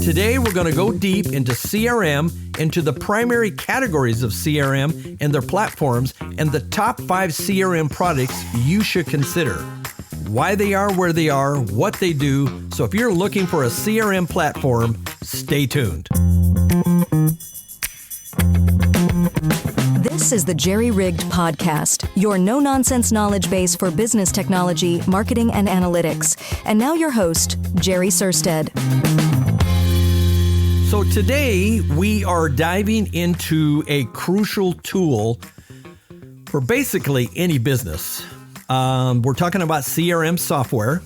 Today, we're going to go deep into CRM, into the primary categories of CRM and their platforms, and the top 5 CRM products you should consider. Why they are where they are, what they do. So if you're looking for a CRM platform, stay tuned. This is the Jerry Rigged Podcast, your no-nonsense knowledge base for business technology, marketing, and analytics. And now your host, Jerry Surstead. So today we are diving into a crucial tool for basically any business. We're talking about CRM software,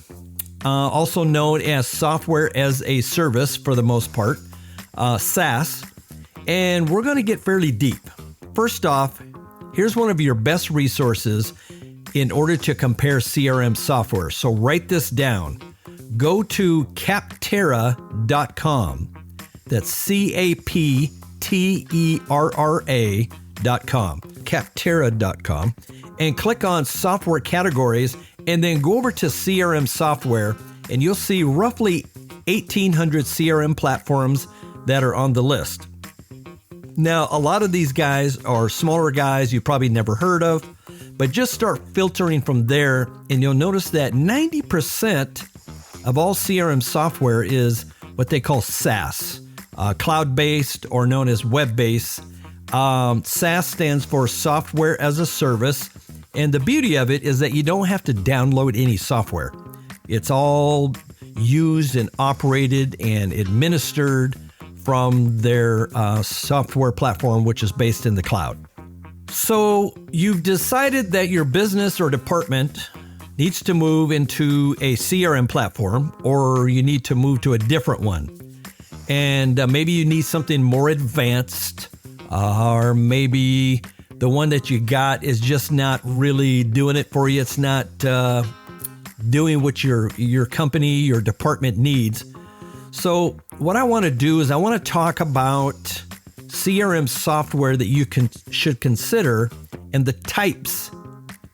also known as software as a service for the most part, SaaS. And we're going to get fairly deep. First off, here's one of your best resources in order to compare CRM software. So write this down. Go to Capterra.com. That's Capterra.com. Capterra.com. And click on software categories and then go over to CRM software and you'll see roughly 1,800 CRM platforms that are on the list. Now, a lot of these guys are smaller guys you probably never heard of, but just start filtering from there and you'll notice that 90% of all CRM software is what they call SaaS, cloud-based or known as web-based. SaaS stands for software as a service. And the beauty of it is that you don't have to download any software. It's all used and operated and administered from their software platform, which is based in the cloud. So you've decided that your business or department needs to move into a CRM platform, or you need to move to a different one. And maybe you need something more advanced, or maybe the one that you got is just not really doing it for you. It's not doing what your company, your department needs. So what I want to do is I want to talk about CRM software that you should consider and the types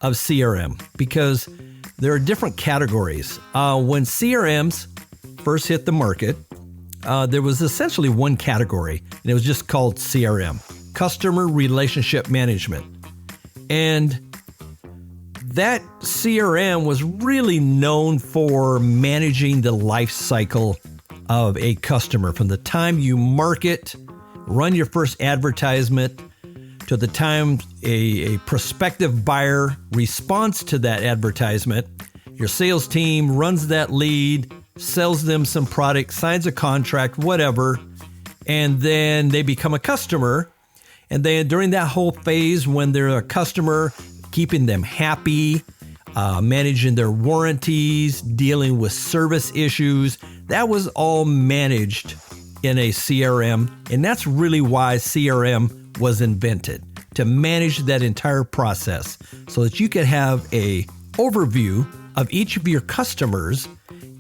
of CRM, because there are different categories. When CRMs first hit the market, there was essentially one category, and it was just called CRM. Customer Relationship Management. And that CRM was really known for managing the life cycle of a customer from the time you market, run your first advertisement, to the time a prospective buyer responds to that advertisement. Your sales team runs that lead, sells them some product, signs a contract, whatever, and then they become a customer. And then during that whole phase, when they're a customer, keeping them happy, managing their warranties, dealing with service issues, that was all managed in a CRM. And that's really why CRM was invented, to manage that entire process so that you could have a overview of each of your customers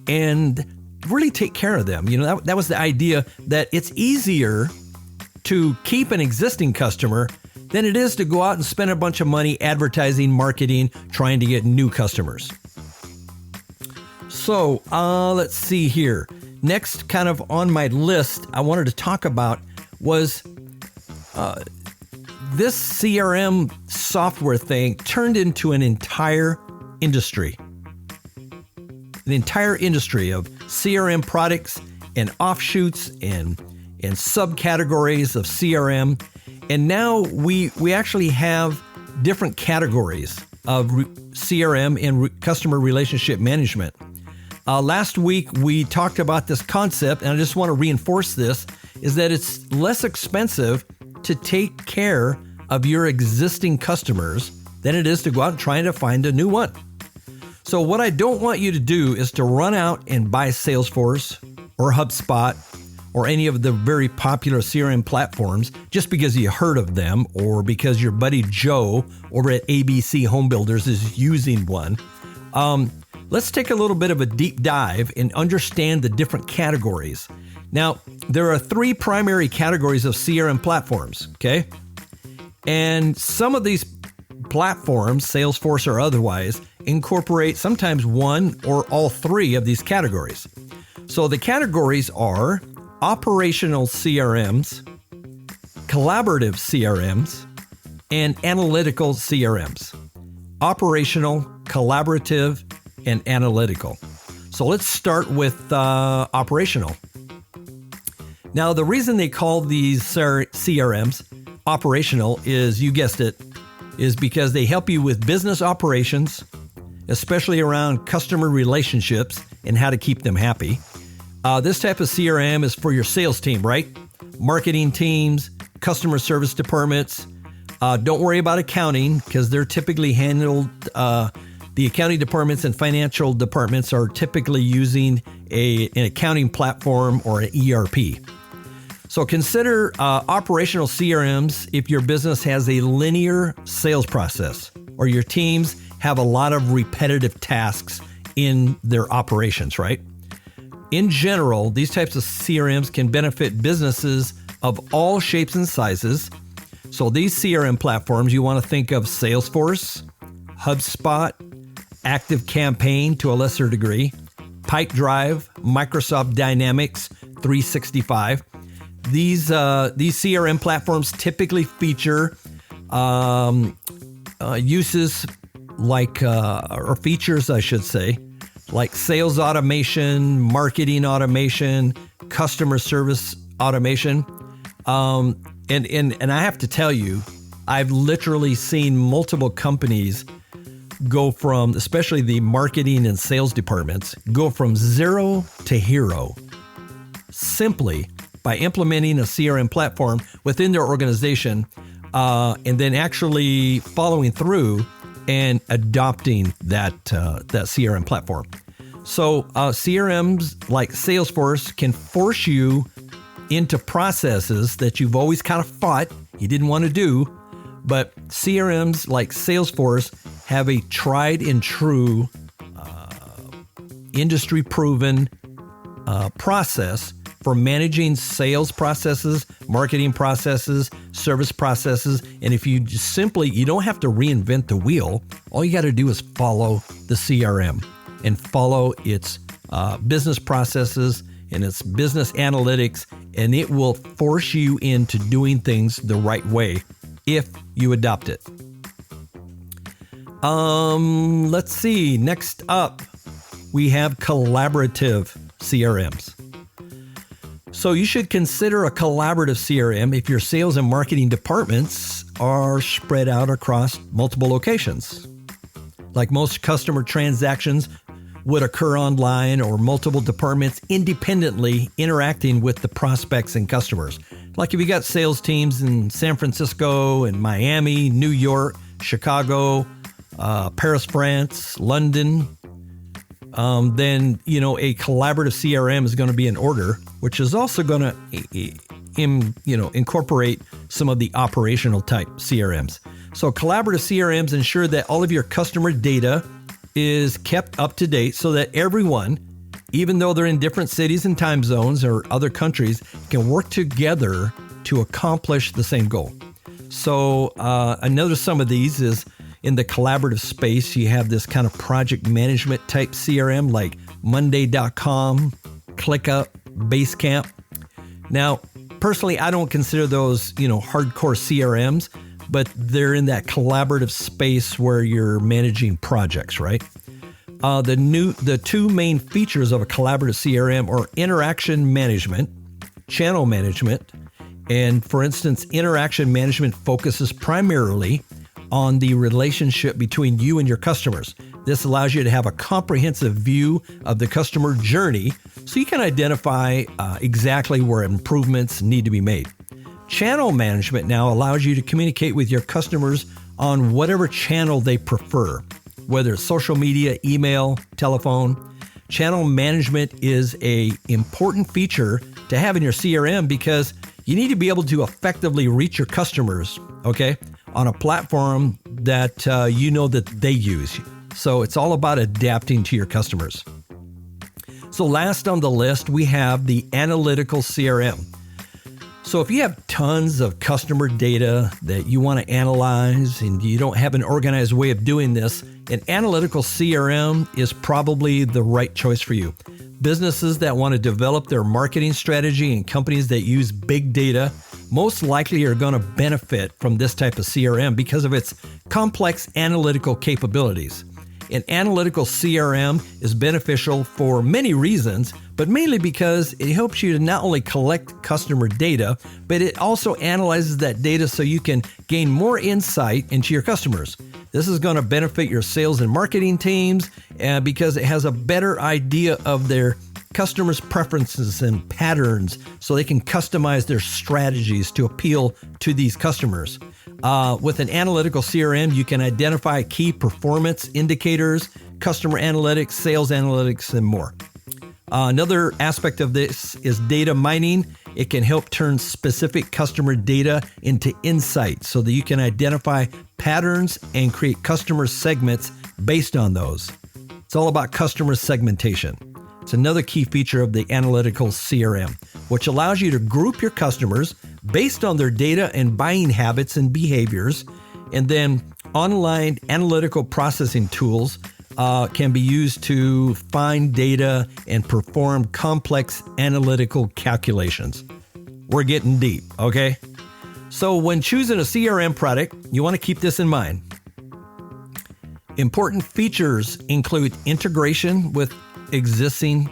and really take care of them. You know, that was the idea, that it's easier to keep an existing customer than it is to go out and spend a bunch of money advertising, marketing, trying to get new customers. So let's see here. Next, kind of on my list, I wanted to talk about was this CRM software thing turned into an entire industry. An entire industry of CRM products and offshoots and subcategories of CRM. And now we actually have different categories of CRM and customer relationship management. Last week, we talked about this concept, and I just want to reinforce this, is that it's less expensive to take care of your existing customers than it is to go out and try to find a new one. So what I don't want you to do is to run out and buy Salesforce or HubSpot or any of the very popular CRM platforms just because you heard of them or because your buddy Joe over at ABC Home Builders is using one. Let's take a little bit of a deep dive and understand the different categories. Now, there are 3 primary categories of CRM platforms, okay? And some of these platforms, Salesforce or otherwise, incorporate sometimes one or all 3 of these categories. So the categories are operational CRMs, collaborative CRMs, and analytical CRMs. Operational, collaborative, and analytical. So let's start with operational. Now, the reason they call these CRMs operational is, you guessed it, is because they help you with business operations, especially around customer relationships and how to keep them happy. This type of CRM is for your sales team, right? Marketing teams, customer service departments. Don't worry about accounting because they're typically handled, the accounting departments and financial departments are typically using an accounting platform or an ERP. So consider operational CRMs if your business has a linear sales process or your teams have a lot of repetitive tasks in their operations, right? In general, these types of CRMs can benefit businesses of all shapes and sizes. So these CRM platforms, you want to think of Salesforce, HubSpot, ActiveCampaign to a lesser degree, Pipedrive, Microsoft Dynamics 365. These CRM platforms typically feature uses like, or features, I should say, like sales automation, marketing automation, customer service automation. And I have to tell you, I've literally seen multiple companies go from, especially the marketing and sales departments, go from zero to hero simply by implementing a CRM platform within their organization, and then actually following through and adopting that CRM platform. So CRMs like Salesforce can force you into processes that you've always kind of thought you didn't want to do, but CRMs like Salesforce have a tried and true, industry-proven process for managing sales processes, marketing processes, service processes. And if you you don't have to reinvent the wheel. All you got to do is follow the CRM and follow its business processes and its business analytics, and it will force you into doing things the right way if you adopt it. Let's see. Next up, we have collaborative CRMs. So you should consider a collaborative CRM if your sales and marketing departments are spread out across multiple locations. Like most customer transactions would occur online or multiple departments independently interacting with the prospects and customers. Like if you got sales teams in San Francisco and Miami, New York, Chicago, Paris, France, London, then, a collaborative CRM is going to be in order, which is also going to, incorporate some of the operational type CRMs. So collaborative CRMs ensure that all of your customer data is kept up to date so that everyone, even though they're in different cities and time zones or other countries, can work together to accomplish the same goal. So I noticed some of these is in the collaborative space, you have this kind of project management type CRM like Monday.com, ClickUp, Basecamp. Now, personally, I don't consider those, hardcore CRMs, but they're in that collaborative space where you're managing projects, right? The two main features of a collaborative CRM are interaction management, channel management, and for instance, interaction management focuses primarily on the relationship between you and your customers. This allows you to have a comprehensive view of the customer journey so you can identify exactly where improvements need to be made. Channel management now allows you to communicate with your customers on whatever channel they prefer, whether it's social media, email, telephone. Channel management is an important feature to have in your CRM because you need to be able to effectively reach your customers, okay, on a platform that that they use. So it's all about adapting to your customers. So last on the list, we have the analytical CRM. So if you have tons of customer data that you want to analyze and you don't have an organized way of doing this, an analytical CRM is probably the right choice for you. Businesses that want to develop their marketing strategy and companies that use big data most likely are going to benefit from this type of CRM because of its complex analytical capabilities. An analytical CRM is beneficial for many reasons, but mainly because it helps you to not only collect customer data, but it also analyzes that data so you can gain more insight into your customers. This is going to benefit your sales and marketing teams because it has a better idea of their customers' preferences and patterns so they can customize their strategies to appeal to these customers. With an analytical CRM, you can identify key performance indicators, customer analytics, sales analytics, and more. Another aspect of this is data mining. It can help turn specific customer data into insights so that you can identify patterns and create customer segments based on those. It's all about customer segmentation. It's another key feature of the analytical CRM, which allows you to group your customers based on their data and buying habits and behaviors. And then online analytical processing tools can be used to find data and perform complex analytical calculations. We're getting deep, okay? So when choosing a CRM product, you want to keep this in mind. Important features include integration with existing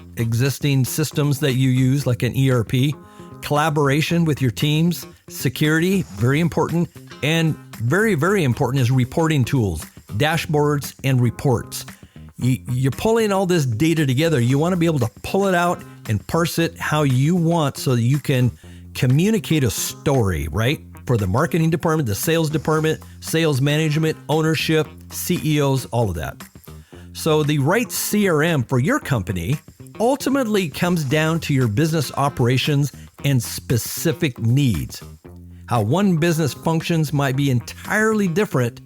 systems that you use, like an ERP, collaboration with your teams, security, very important, and very, very important is reporting tools, dashboards, and reports. You're pulling all this data together. You want to be able to pull it out and parse it how you want so that you can communicate a story, right? For the marketing department, the sales department, sales management, ownership, CEOs, all of that. So the right CRM for your company ultimately comes down to your business operations and specific needs. How one business functions might be entirely different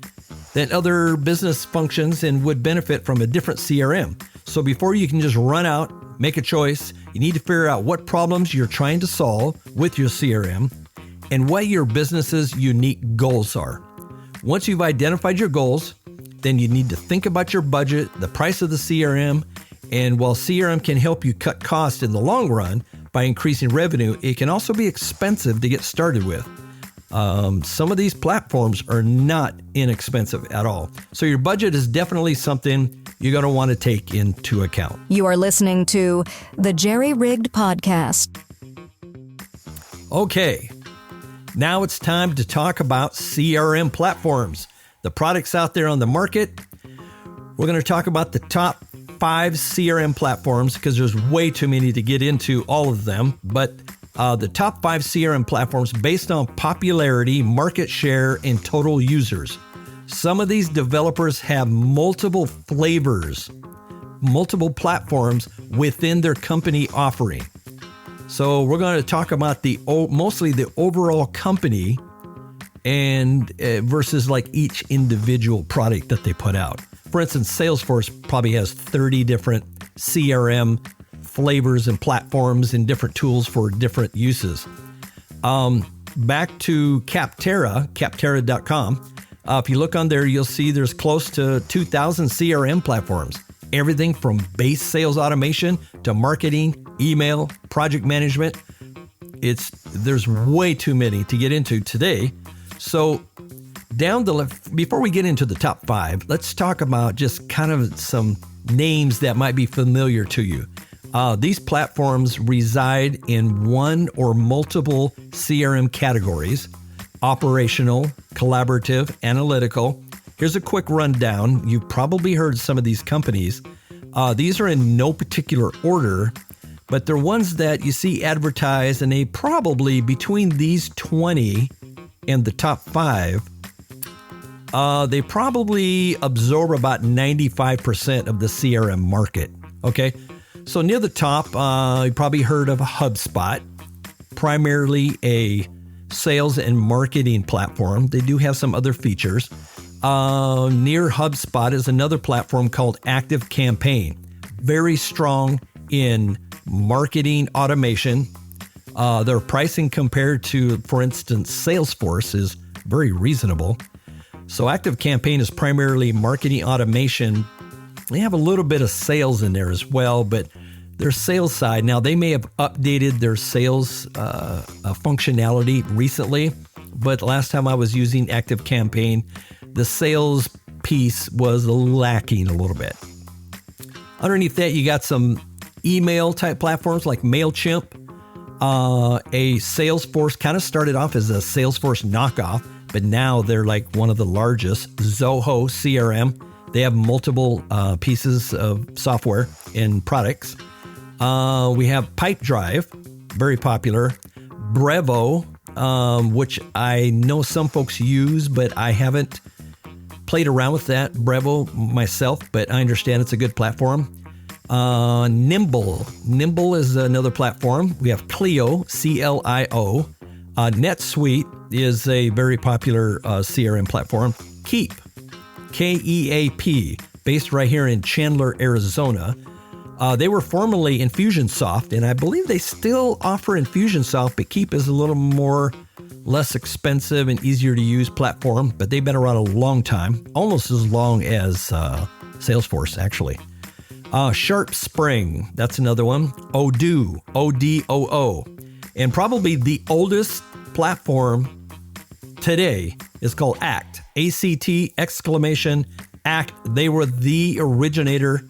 than other business functions and would benefit from a different CRM. So before you can just run out, make a choice, you need to figure out what problems you're trying to solve with your CRM and what your business's unique goals are. Once you've identified your goals, then you need to think about your budget, the price of the CRM, and while CRM can help you cut costs in the long run by increasing revenue, it can also be expensive to get started with. Some of these platforms are not inexpensive at all. So your budget is definitely something you're going to want to take into account. You are listening to the Jerry Rigged Podcast. Okay, now it's time to talk about CRM platforms, the products out there on the market. We're going to talk about the top 5 CRM platforms because there's way too many to get into all of them, but the top 5 CRM platforms based on popularity, market share, and total users. Some of these developers have multiple flavors, multiple platforms within their company offering. So we're going to talk about mostly the overall company and versus like each individual product that they put out. For instance, Salesforce probably has 30 different CRM flavors and platforms and different tools for different uses. Back to Capterra.com. If you look on there, you'll see there's close to 2,000 CRM platforms. Everything from base sales automation to marketing, email, project management. There's way too many to get into today. So before we get into the top 5, let's talk about just kind of some names that might be familiar to you. These platforms reside in one or multiple CRM categories: operational, collaborative, analytical. Here's a quick rundown. You've probably heard some of these companies. These are in no particular order, but they're ones that you see advertised, and they probably, between these 20 and the top 5, they probably absorb about 95% of the CRM market. Okay, so near the top, you probably heard of HubSpot, primarily a sales and marketing platform. They do have some other features. Near HubSpot is another platform called ActiveCampaign, very strong in marketing automation. Their pricing compared to, for instance, Salesforce is very reasonable. So ActiveCampaign is primarily marketing automation. They have a little bit of sales in there as well, but their sales side. Now, they may have updated their sales functionality recently, but last time I was using ActiveCampaign, the sales piece was lacking a little bit. Underneath that, you got some email type platforms like MailChimp. A Salesforce kind of started off as a Salesforce knockoff, but now they're like one of the largest. Zoho CRM. They have multiple pieces of software and products. We have Pipedrive, very popular. Brevo, which I know some folks use, but I haven't played around with that Brevo myself, but I understand it's a good platform. Nimble is another platform. We have Clio, CLIO. NetSuite is a very popular CRM platform. Keep, KEAP, based right here in Chandler, Arizona. They were formerly Infusionsoft, and I believe they still offer Infusionsoft, but Keep is a little less expensive and easier to use platform, but they've been around a long time, almost as long as Salesforce, actually. Sharp Spring, that's another one. Odoo, ODOO. And probably the oldest platform today is called ACT, ACT, exclamation, ACT. They were the originator,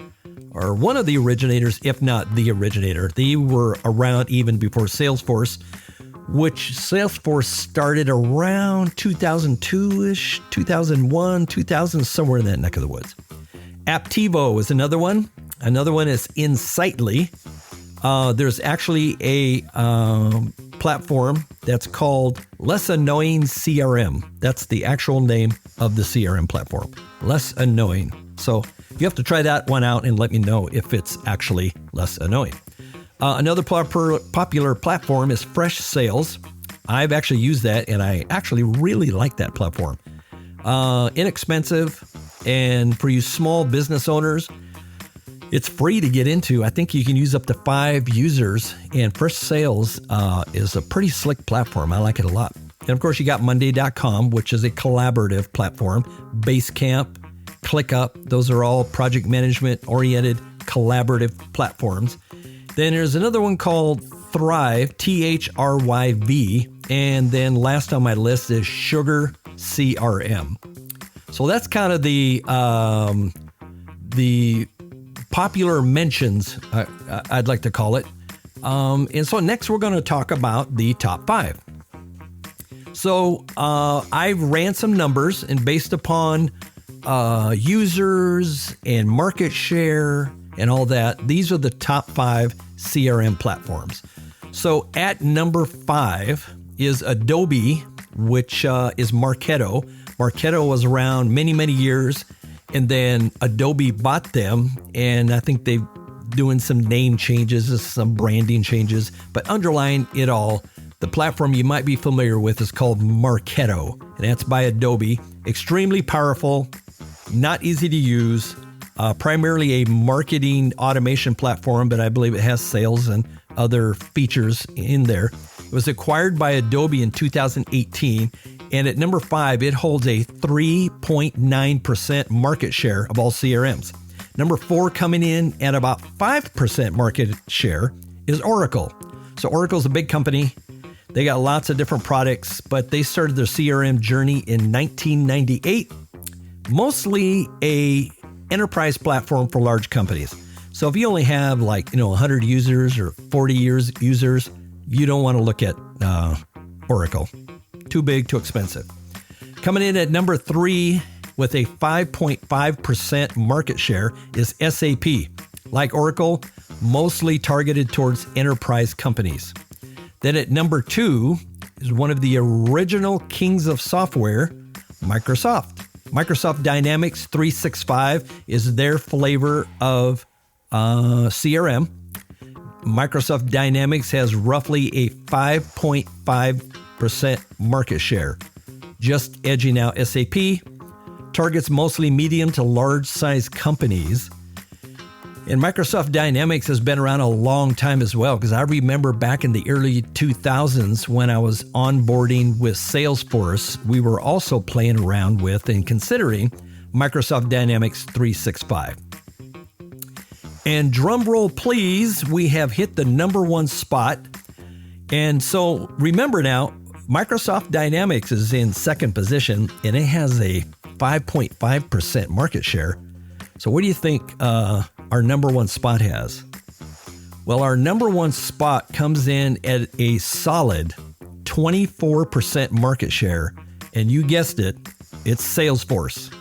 or one of the originators, if not the originator. They were around even before Salesforce, which Salesforce started around 2002-ish, 2001, 2000, somewhere in that neck of the woods. Aptivo is another one. Another one is Insightly. There's actually a platform that's called Less Annoying CRM. That's the actual name of the CRM platform. Less Annoying. So you have to try that one out and let me know if it's actually less annoying. Another popular platform is Fresh Sales. I've actually used that, and I actually really like that platform. Inexpensive, and for you small business owners, it's free to get into. I think you can use up to 5 users, and Fresh Sales is a pretty slick platform. I like it a lot. And of course, you got Monday.com, which is a collaborative platform. Basecamp, ClickUp, those are all project management oriented collaborative platforms. Then there's another one called Thrive, THRYV, and then last on my list is Sugar CRM. So that's kind of the popular mentions, I'd like to call it. And so next we're going to talk about the top 5. So I ran some numbers, and based upon users and market share and all that, these are the top 5 CRM platforms. So at number 5 is Adobe, which is Marketo. Marketo was around many, many years. And then Adobe bought them, and I think they're doing some name changes, some branding changes. But underlying it all, the platform you might be familiar with is called Marketo, and that's by Adobe. Extremely powerful, not easy to use, primarily a marketing automation platform, but I believe it has sales and other features in there. It was acquired by Adobe in 2018. And at number 5, it holds a 3.9% market share of all CRMs. Number 4, coming in at about 5% market share, is Oracle. So Oracle's a big company. They got lots of different products, but they started their CRM journey in 1998. Mostly a enterprise platform for large companies. So if you only have 100 users or 40 users, you don't want to look at Oracle. Too big, too expensive. Coming in at number 3 with a 5.5% market share is SAP. Like Oracle, mostly targeted towards enterprise companies. Then at number 2 is one of the original kings of software, Microsoft. Microsoft Dynamics 365 is their flavor of CRM. Microsoft Dynamics has roughly a 5.5% market share, just edging out SAP. Targets mostly medium to large size companies. And Microsoft Dynamics has been around a long time as well, because I remember back in the early 2000s when I was onboarding with Salesforce, we were also playing around with and considering Microsoft Dynamics 365. And drum roll, please, we have hit the number one spot. And so remember now, Microsoft Dynamics is in second position, and it has a 5.5% market share. So what do you think our number one spot has? Well, our number one spot comes in at a solid 24% market share. And you guessed it, it's Salesforce.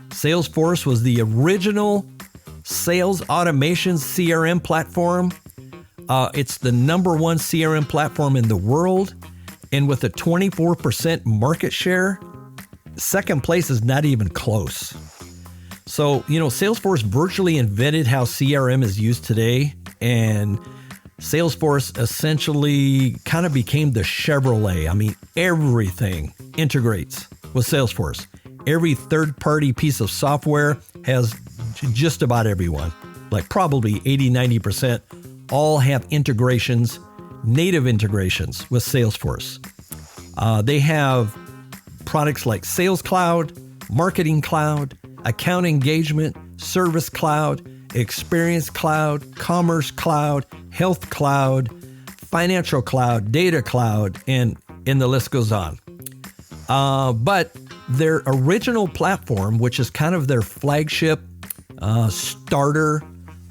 Salesforce was the original sales automation CRM platform. It's the number one CRM platform in the world. And with a 24% market share, second place is not even close. So, Salesforce virtually invented how CRM is used today. And Salesforce essentially kind of became the Chevrolet. I mean, everything integrates with Salesforce. Every third-party piece of software has just about everyone, like probably 80-90%, all have integrations, native integrations with Salesforce. They have products like Sales Cloud, Marketing Cloud, Account Engagement, Service Cloud, Experience Cloud, Commerce Cloud, Health Cloud, Financial Cloud, Data Cloud, and the list goes on. But their original platform, which is kind of their flagship starter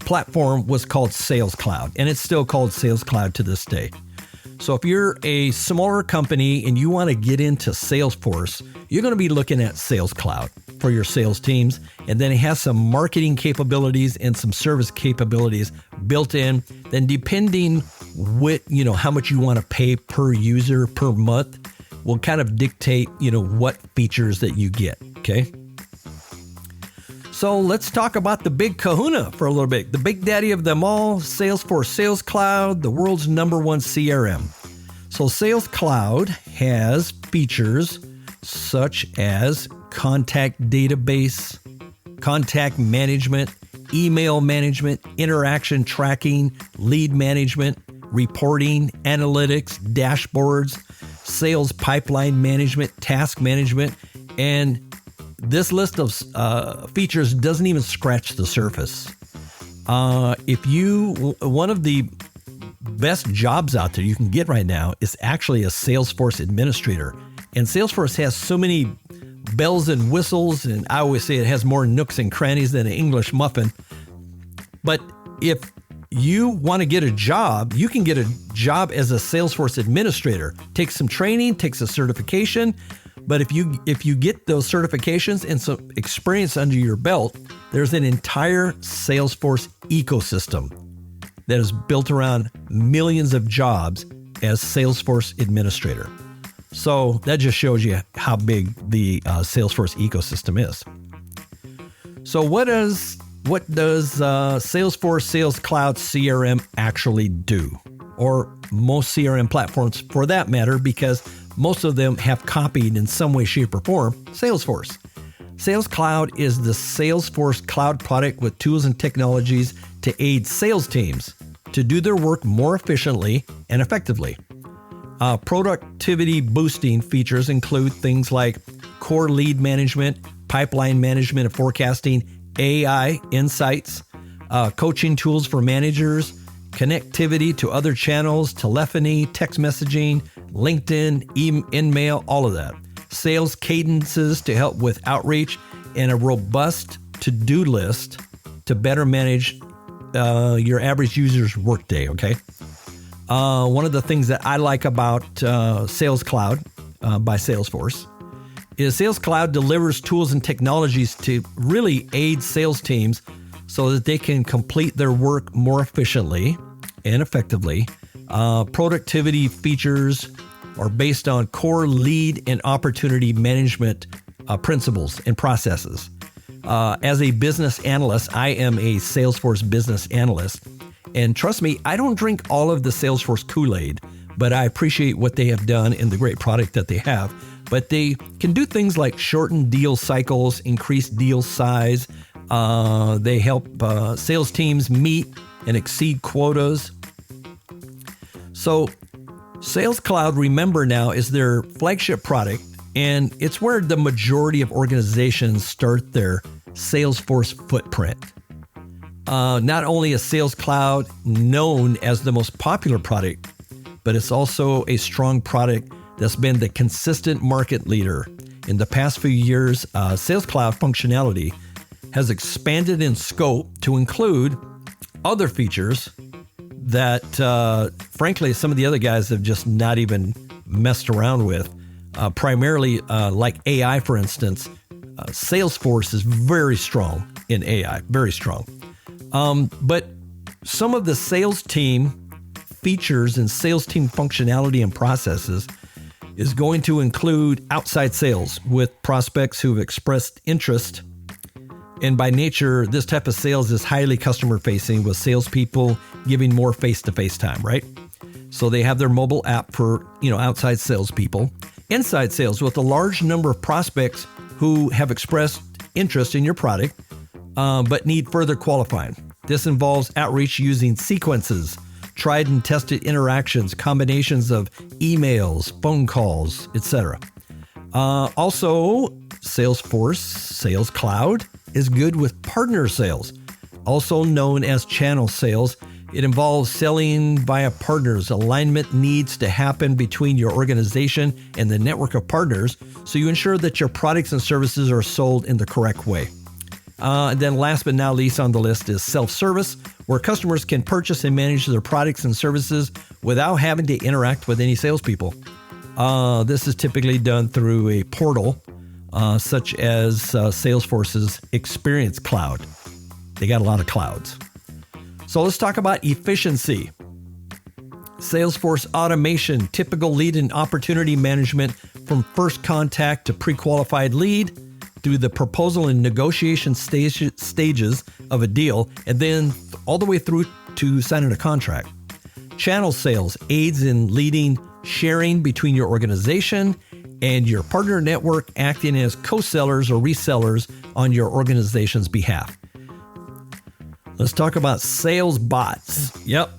platform, was called Sales Cloud, and it's still called Sales Cloud to this day. So if you're a smaller company and you want to get into Salesforce, you're going to be looking at Sales Cloud for your sales teams. And then it has some marketing capabilities and some service capabilities built in. Then depending how much you want to pay per user per month will kind of dictate, what features that you get. Okay. So let's talk about the big kahuna for a little bit. The big daddy of them all, Salesforce Sales Cloud, the world's number one CRM. So Sales Cloud has features such as contact database, contact management, email management, interaction tracking, lead management, reporting, analytics, dashboards, sales pipeline management, task management, and this list of features doesn't even scratch the surface. One of the best jobs out there you can get right now is actually a Salesforce administrator. And Salesforce has so many bells and whistles, and I always say it has more nooks and crannies than an English muffin. But if you want to get a job, you can get a job as a Salesforce administrator. Take some training, take some certification. But if you get those certifications and some experience under your belt, there's an entire Salesforce ecosystem that is built around millions of jobs as Salesforce administrator. So that just shows you how big the Salesforce ecosystem is. So what does Salesforce Sales Cloud CRM actually do? Or most CRM platforms for that matter, because most of them have copied in some way, shape, or form Salesforce. Sales Cloud is the Salesforce cloud product with tools and technologies to aid sales teams to do their work more efficiently and effectively. Productivity boosting features include things like core lead management, pipeline management and forecasting, AI insights, coaching tools for managers, connectivity to other channels, telephony, text messaging, LinkedIn, InMail, all of that. Sales cadences to help with outreach, and a robust to-do list to better manage your average user's workday, okay? One of the things that I like about Sales Cloud by Salesforce is Sales Cloud delivers tools and technologies to really aid sales teams so that they can complete their work more efficiently and effectively. Productivity features are based on core lead and opportunity management principles and processes. As a business analyst, I am a Salesforce business analyst. And trust me, I don't drink all of the Salesforce Kool-Aid, but I appreciate what they have done and the great product that they have. But they can do things like shorten deal cycles, increase deal size. They help sales teams meet and exceed quotas. So Sales Cloud, remember now, is their flagship product, and it's where the majority of organizations start their Salesforce footprint. Not only is Sales Cloud known as the most popular product, but it's also a strong product that's been the consistent market leader. In the past few years, Sales Cloud functionality has expanded in scope to include other features that, frankly, some of the other guys have just not even messed around with. Primarily, like AI, for instance, Salesforce is very strong in AI, very strong. But some of the sales team features and sales team functionality and processes is going to include outside sales with prospects who've expressed interest. And by nature, this type of sales is highly customer facing, with salespeople giving more face-to-face time, right? So they have their mobile app for, outside salespeople. Inside sales with a large number of prospects who have expressed interest in your product, but need further qualifying. This involves outreach using sequences, tried and tested interactions, combinations of emails, phone calls, etc. Also, Salesforce Sales Cloud is good with partner sales, also known as channel sales. It involves selling via partners. Alignment needs to happen between your organization and the network of partners, so you ensure that your products and services are sold in the correct way. And then last but not least on the list is self-service, where customers can purchase and manage their products and services without having to interact with any salespeople. This is typically done through a portal, such as Salesforce's Experience Cloud. They got a lot of clouds. So let's talk about efficiency. Salesforce automation, typical lead and opportunity management from first contact to pre-qualified lead through the proposal and negotiation stages of a deal, and then all the way through to signing a contract. Channel sales aids in leading, sharing between your organization and your partner network, acting as co-sellers or resellers on your organization's behalf. Let's talk about sales bots. Yep.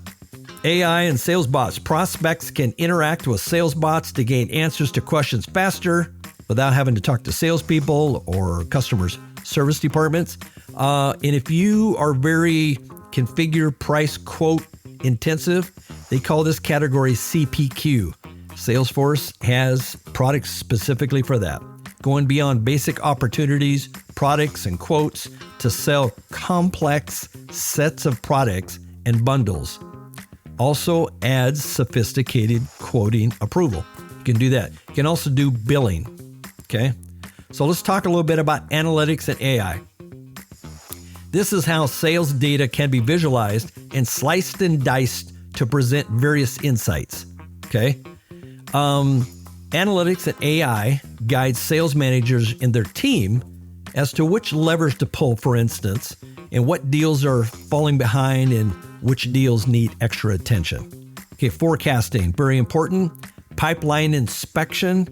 AI and sales bots. Prospects can interact with sales bots to gain answers to questions faster without having to talk to salespeople or customers service departments. And if you are very configure, price, quote intensive, they call this category CPQ. Salesforce has products specifically for that, going beyond basic opportunities, products, and quotes to sell complex sets of products and bundles. Also adds sophisticated quoting approval. You can do that. You can also do billing. Okay, so let's talk a little bit about analytics and AI. This is how sales data can be visualized and sliced and diced to present various insights. Okay, analytics and AI guide sales managers and their team as to which levers to pull, for instance, and what deals are falling behind and which deals need extra attention. Okay, forecasting, very important. Pipeline inspection,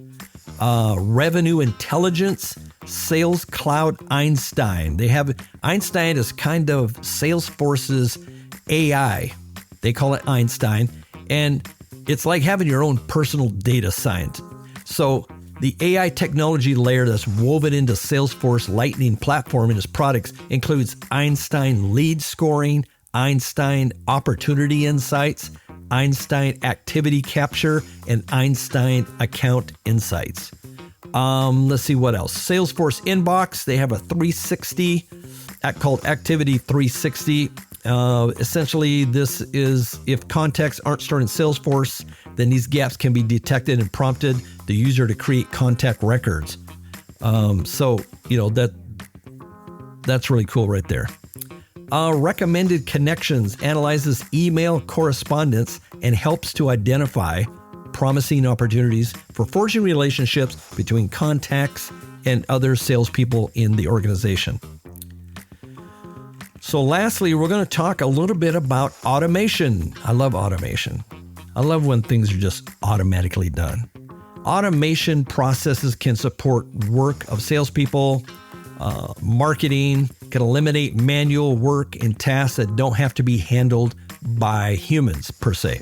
revenue intelligence, Sales Cloud Einstein. They have Einstein is kind of Salesforce's AI. They call it Einstein, and it's like having your own personal data science. So the AI technology layer that's woven into Salesforce Lightning platform and its products includes Einstein lead scoring, Einstein opportunity insights, Einstein activity capture, and Einstein account insights. Let's see what else. Salesforce Inbox, they have a 360 called Activity 360. Essentially, this is if contacts aren't stored in Salesforce, then these gaps can be detected and prompted the user to create contact records. So that's really cool right there. Recommended connections analyzes email correspondence and helps to identify promising opportunities for forging relationships between contacts and other salespeople in the organization. So lastly, we're going to talk a little bit about automation. I love automation. I love when things are just automatically done. Automation processes can support work of salespeople, marketing, can eliminate manual work and tasks that don't have to be handled by humans per se.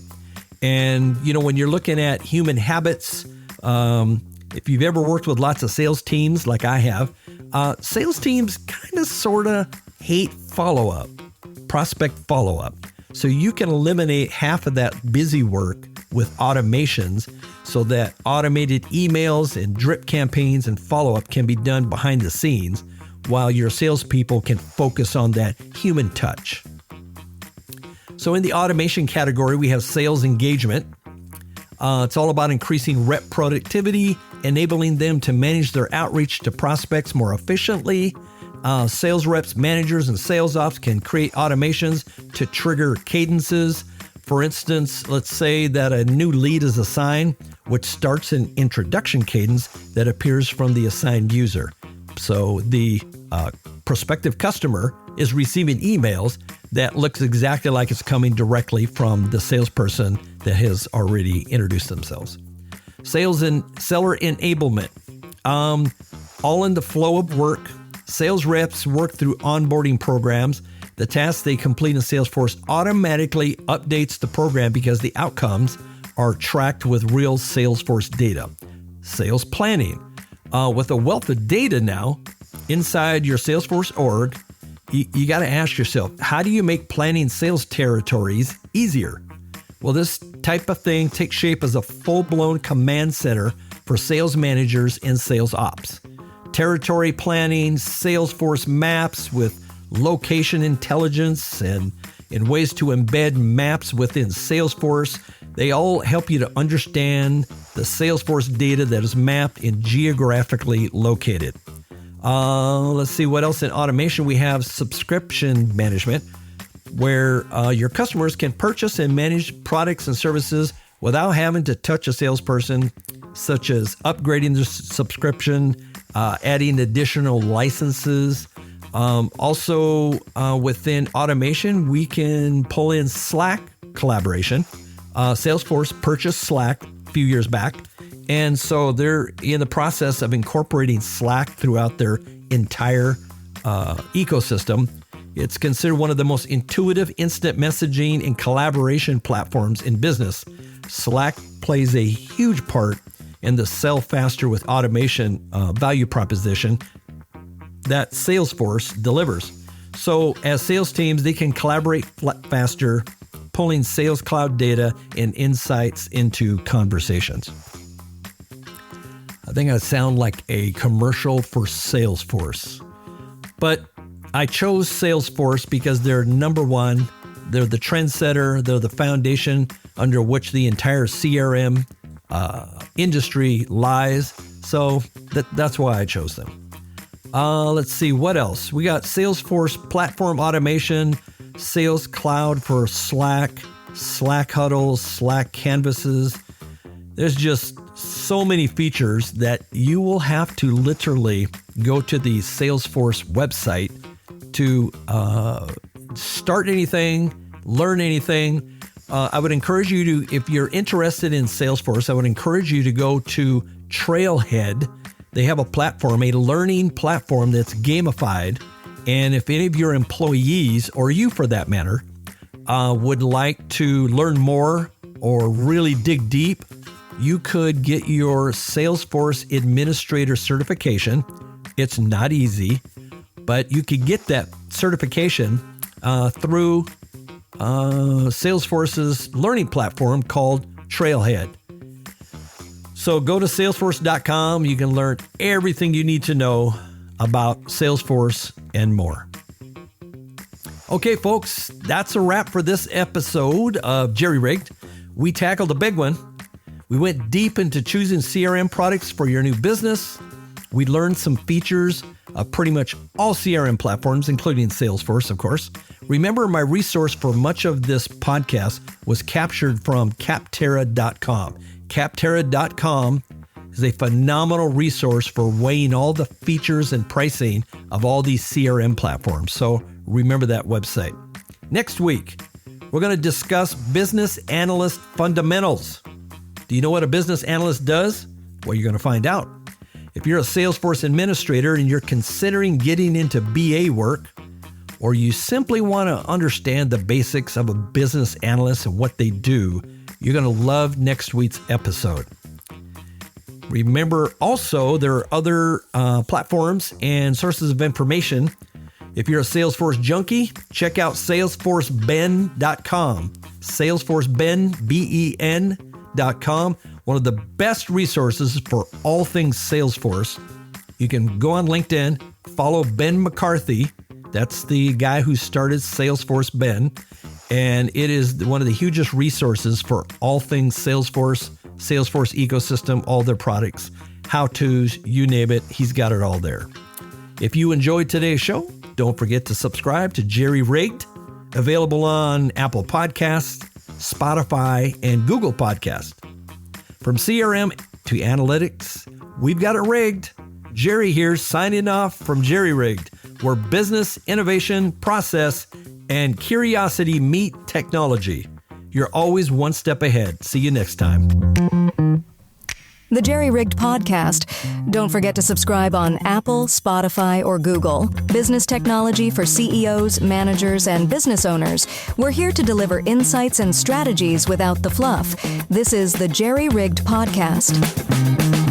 And, when you're looking at human habits, if you've ever worked with lots of sales teams like I have, sales teams kind of sort of hate follow-up. prospect follow-up. So you can eliminate half of that busy work with automations so that automated emails and drip campaigns and follow-up can be done behind the scenes while your salespeople can focus on that human touch. So in the automation category, we have sales engagement. It's all about increasing rep productivity, enabling them to manage their outreach to prospects more efficiently. Sales reps, managers, and sales ops can create automations to trigger cadences. For instance, let's say that a new lead is assigned, which starts an introduction cadence that appears from the assigned user. So the prospective customer is receiving emails that looks exactly like it's coming directly from the salesperson that has already introduced themselves. Sales and seller enablement, all in the flow of work. Sales reps work through onboarding programs. The tasks they complete in Salesforce automatically updates the program because the outcomes are tracked with real Salesforce data. Sales planning. With a wealth of data now inside your Salesforce org, you got to ask yourself, how do you make planning sales territories easier? Well, this type of thing takes shape as a full-blown command center for sales managers and sales ops. Territory planning, Salesforce maps with location intelligence, and ways to embed maps within Salesforce. They all help you to understand the Salesforce data that is mapped and geographically located. Let's see what else in automation. We have subscription management, where your customers can purchase and manage products and services without having to touch a salesperson, such as upgrading the subscription, adding additional licenses. Also, within automation, we can pull in Slack collaboration. Salesforce purchased Slack a few years back, and so they're in the process of incorporating Slack throughout their entire ecosystem. It's considered one of the most intuitive instant messaging and collaboration platforms in business. Slack plays a huge part in the sell faster with automation value proposition that Salesforce delivers. So as sales teams, they can collaborate faster, pulling Sales Cloud data and insights into conversations. I think I sound like a commercial for Salesforce, but I chose Salesforce because they're number one. They're the trendsetter. They're the foundation under which the entire CRM industry lies. So that's why I chose them. Let's see what else. We got Salesforce platform automation, Sales Cloud for Slack, Slack huddles, Slack canvases. There's just so many features that you will have to literally go to the Salesforce website to start anything, learn anything. I would encourage you to, if you're interested in Salesforce, I would encourage you to go to Trailhead. They have a platform, a learning platform that's gamified. And if any of your employees, or you for that matter, would like to learn more or really dig deep, you could get your Salesforce Administrator certification. It's not easy, but you could get that certification through Salesforce's learning platform called Trailhead. So go to salesforce.com. You can learn everything you need to know about Salesforce and more. Okay, folks, that's a wrap for this episode of Jerry Rigged. We tackled the big one. We went deep into choosing CRM products for your new business. We learned some features of pretty much all CRM platforms, including Salesforce, of course. Remember, my resource for much of this podcast was captured from Capterra.com. Capterra.com is a phenomenal resource for weighing all the features and pricing of all these CRM platforms. So remember that website. Next week, we're going to discuss business analyst fundamentals. Do you know what a business analyst does? Well, you're going to find out. If you're a Salesforce administrator and you're considering getting into BA work, or you simply want to understand the basics of a business analyst and what they do, you're going to love next week's episode. Remember also, there are other platforms and sources of information If you're a Salesforce junkie, check out salesforceben.com. salesforceben.com, one of the best resources for all things Salesforce. You can go on LinkedIn, follow Ben McCarthy. That's the guy who started Salesforce Ben. And it is one of the hugest resources for all things Salesforce ecosystem, all their products, how-tos, you name it. He's got it all there. If you enjoyed today's show, don't forget to subscribe to Jerry Rigged, available on Apple Podcasts, Spotify, and Google Podcasts. From CRM to analytics, we've got it rigged. Jerry here signing off from Jerry Rigged, where business, innovation, process, and curiosity meet technology. You're always one step ahead. See you next time. The Jerry Rigged Podcast. Don't forget to subscribe on Apple, Spotify, or Google. Business technology for CEOs, managers, and business owners. We're here to deliver insights and strategies without the fluff. This is the Jerry Rigged Podcast.